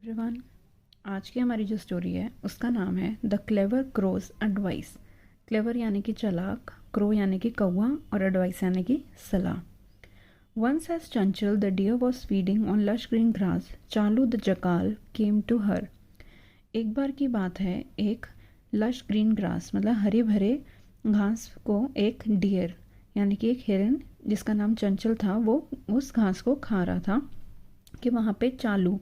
Everyone, आज की हमारी जो स्टोरी है उसका नाम है the clever crow's advice. Clever यानी कि चालाक, क्रो यानी कि कौवा और एडवाइस यानी कि सलाह। Once as Chanchal the deer was feeding on lush green grass, Chalu the jackal came to her. एक बार की बात है, एक लश ग्रीन ग्रास मतलब हरे भरे घास को एक डियर यानी कि एक हिरन जिसका नाम चंचल था वो उस घास को खा रहा था कि वहाँ पे चालू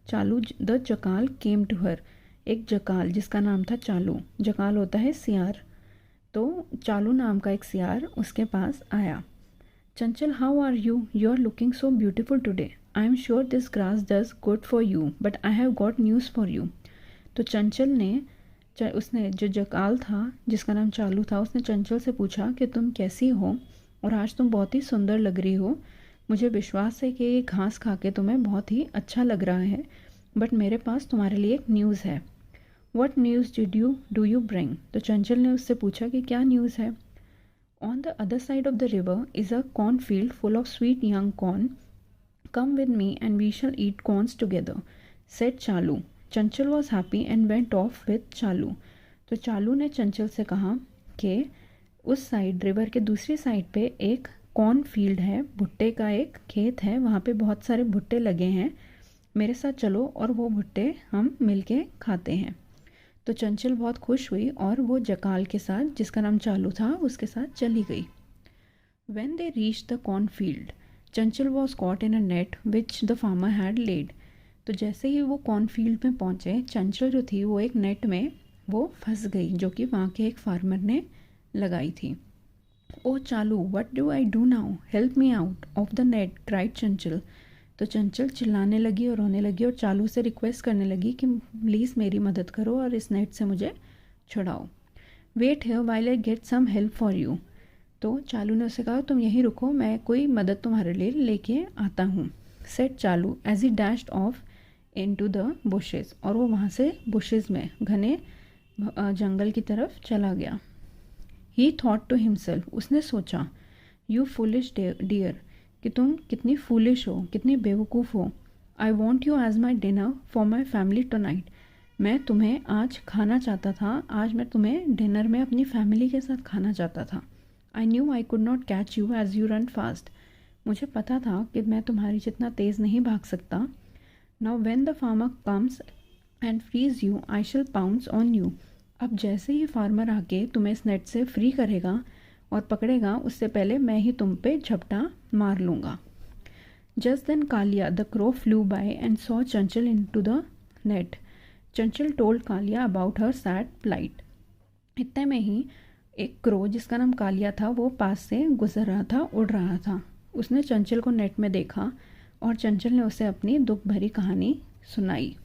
चालू the jackal came to her. एक जकाल जिसका नाम था चालू, जकाल होता है सियार, तो चालू नाम का एक सियार उसके पास आया। Chanchal, how are you? You are looking so beautiful today. I am sure this grass does good for you, but I have got news for you. तो चंचल ने उसने जो जकाल था जिसका नाम चालू था उसने चंचल से पूछा कि तुम कैसी हो और आज तुम बहुत ही सुंदर लग रही हो। मुझे विश्वास है कि ये घास खा के तुम्हें बहुत ही अच्छा लग रहा है, बट मेरे पास तुम्हारे लिए एक न्यूज़ है। What news do you bring? तो चंचल ने उससे पूछा कि क्या न्यूज़ है। On the other side of the river is a corn field full of sweet young corn. Come with me and we shall eat corns together, said Chalu. Chanchal was happy and went off with Chalu. तो चालू ने चंचल से कहा कि उस side, river के दूसरी side पे एक कॉर्न फील्ड है, भुट्टे का एक खेत है, वहाँ पे बहुत सारे भुट्टे लगे हैं, मेरे साथ चलो और वो भुट्टे हम मिलके खाते हैं। तो चंचल बहुत खुश हुई और वो जकाल के साथ जिसका नाम चालू था उसके साथ चली गई। When they reached the cornfield, Chanchal was caught in a net which the farmer had laid। तो जैसे ही वो कॉर्नफील्ड में पहुँचे, चंचल जो थी वो एक नेट में वो फंस गई जो कि वहाँ के एक फार्मर ने लगाई थी। ओ चालू, what do I do now? Help me out of the net, cried चंचल। तो चंचल चिल्लाने लगी और रोने लगी और चालू से रिक्वेस्ट करने लगी कि प्लीज़ मेरी मदद करो और इस नेट से मुझे छुड़ाओ। Wait here while I get some help for you. तो चालू ने उससे कहा तुम यहीं रुको, मैं कोई मदद तुम्हारे लिए लेके आता हूँ, said Chalu as he dashed off into the bushes. और वो वहाँ से बुशेस में, घने जंगल की तरफ चला गया। ही थॉट टू हिमसेल्फ, उसने सोचा, यू फुलिश डियर, कि तुम कितनी फूलिश हो, कितनी बेवकूफ़ हो। I want you as my dinner for my family tonight. मैं तुम्हें आज खाना चाहता था, आज मैं तुम्हें डिनर में अपनी फैमिली के साथ खाना चाहता था। I knew I could not catch you as you run fast. मुझे पता था कि मैं तुम्हारी जितना तेज़ नहीं भाग सकता। Now when the farmer comes and frees you I shall pounce on you. अब जैसे ही फार्मर आके तुम्हें इस नेट से फ्री करेगा और पकड़ेगा, उससे पहले मैं ही तुम पे झपटा मार लूँगा। Just then Kaliya the crow flew by and saw Chanchal into the net. Chanchal told Kaliya about her sad plight. इतने में ही एक क्रो जिसका नाम कालिया था वो पास से गुजर रहा था, उड़ रहा था। उसने चंचल को नेट में देखा और चंचल ने उसे अपनी दुख भरी कहानी सुनाई।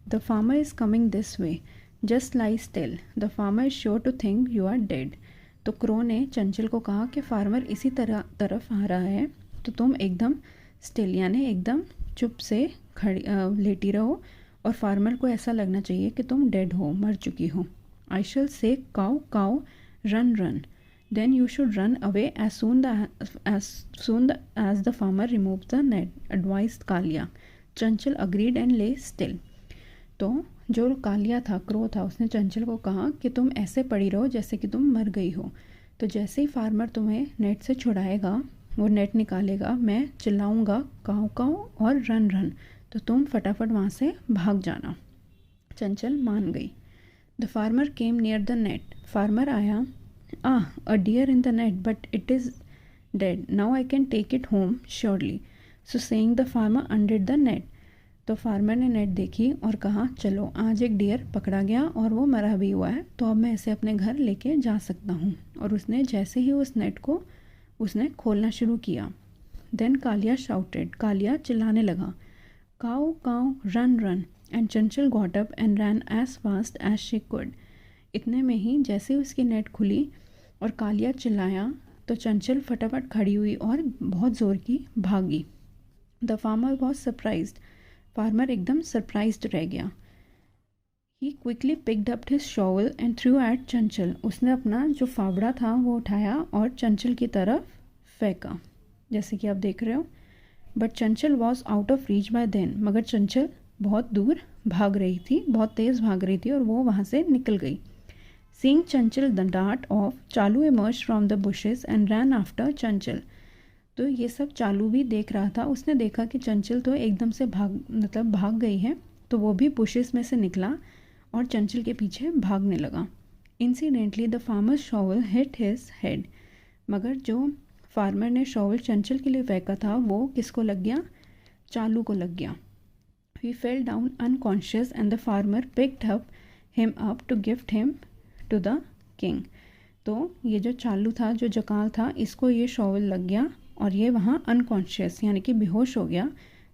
The farmer is coming this way, just lie still, the farmer is sure to think you are dead. तो क्रो ने चंचल को कहा कि फार्मर इसी तरफ आ रहा है, तो तुम एकदम स्टिल यानी एकदम चुप से खड़ी लेटी रहो और फार्मर को ऐसा लगना चाहिए कि तुम डेड हो, मर चुकी हो। I shall say cow cow run run, then you should run away as soon as the farmer remove the net, advised Kalia. Chanchal agreed and ले स्टिल। तो जो कालिया था, क्रो था, उसने चंचल को कहा कि तुम ऐसे पड़ी रहो जैसे कि तुम मर गई हो। तो जैसे ही फार्मर तुम्हें नेट से छुड़ाएगा, वो नेट निकालेगा, मैं चिल्लाऊंगा काऊ काऊ और रन रन, तो तुम फटाफट वहाँ से भाग जाना। चंचल मान गई। The farmer came near the net. Farmer आया। A deer in the net but it is dead, now I can take it home surely. So saying the farmer undid the net. तो फार्मर ने net देखी और कहा चलो, आज एक dear पकड़ा गया और वो मरा भी हुआ है, तो अब मैं इसे अपने घर लेके जा सकता हूँ। और उसने जैसे ही उस नेट को उसने खोलना शुरू किया, देन कालिया शाउटेड, कालिया चिल्लाने लगा, cow cow run run, and Chanchal got up and ran as fast as she could. इतने में ही जैसे ही उसकी नेट खुली और कालिया चिल्लाया, तो चंचल फटाफट खड़ी हुई और बहुत ज़ोर की भागी। The farmer was surprised, farmer एकदम सरप्राइज्ड रह गया। He quickly picked up his shovel and threw at Chanchal. उसने अपना जो फावड़ा था वो उठाया और चंचल की तरफ फेंका, जैसे कि आप देख रहे हो। But Chanchal was out of reach by then, मगर चंचल बहुत दूर भाग रही थी, बहुत तेज़ भाग रही थी और वो वहाँ से निकल गई. Seeing Chanchal the dart of, चालू emerge from the bushes and ran after चंचल. तो ये सब चालू भी देख रहा था. उसने देखा कि चंचल तो एकदम से भाग गई है, तो वो भी बुशेस में से निकला और चंचल के पीछे भागने लगा. Incidentally the farmer shovel hit his head. मगर जो फार्मर ने शॉवल चंचल के लिए फेंका था वो किसको लग गया? चालू को लग गया. He fell down unconscious and the farmer picked him up to gift him to the king. तो ये जो चालू था, जो जकाल था, इसको ये शॉवल लग गया और ये वहाँ अनकॉन्शियस यानी कि बेहोश हो गया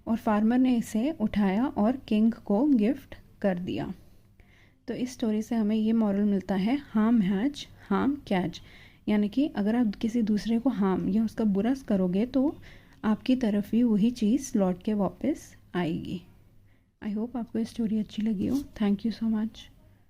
और फार्मर ने इसे उठाया और किंग को गिफ्ट कर दिया. तो इस स्टोरी से हमें ये मॉरल मिलता है, हार्म हैज हार्म कैच. यानी कि अगर आप किसी दूसरे को हार्म या उसका बुरा करोगे तो आपकी तरफ ही वही चीज़ लौट के वापस आएगी. आई होप आपको ये स्टोरी अच्छी लगी हो. Thank you so much.